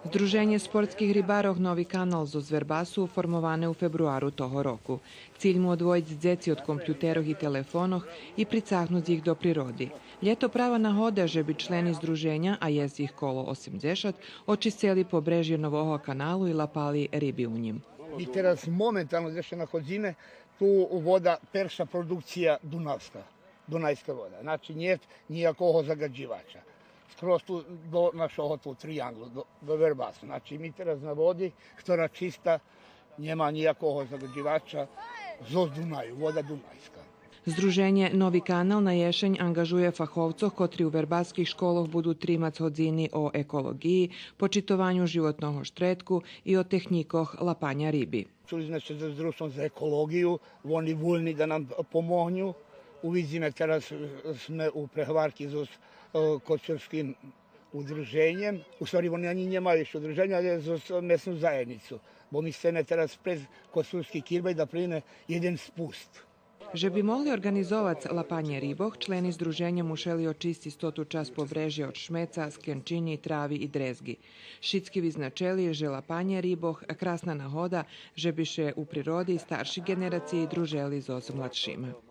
Združenje sportskih ribarov Novi kanal zo Zverbasu formovane u februaru toho roku. Cilj mu odvojiti dzeci od kompjuterov i telefonoh i pricahnuti ih do prirodi. Ljeto prava nahoda, že bi členi združenja, a jest ih kolo 80, očistili pobrežje Novoho kanalu i lapali ribi u njim. Mi teraz momentalno gdje se nachodzimy, tu voda persza produkcija Dunajska voda. Znači nije nijakого zagađivača. Skroz tu do našого tu trianglu, do Verbasu. Znači mi teraz na vodi, która čista, nema nijakого zagađivača, zo Dunaju, voda Dunajska. Združenje Novi kanal na ješenj angažuje fahovcov, kotri u verbaskih školoh budu trimac hodzini o ekologiji, počitovanju životnog štretku i o tehnikoh lapanja ribi. Čuli znači za društvo za ekologiju, oni voljni da nam pomognju. Uvidíme, teraz sme u prehvarki s kočarskim udruženjem. U stvari oni ani nemajú ešte udruženje, ale za mesnú zajednicu. Bo mi chceme teraz pred kočarski kirbaj da prine jeden spust. Že bi mogli organizovati lapanje riboh, členi združenja mušeli očisti 100 čas pobrežja od šmeca, skenčini, travi i drezgi. Šitski vyznačeli, že lapanje riboh krasna nahoda, že bi še u prirodi starši generacije druželi s mladšima.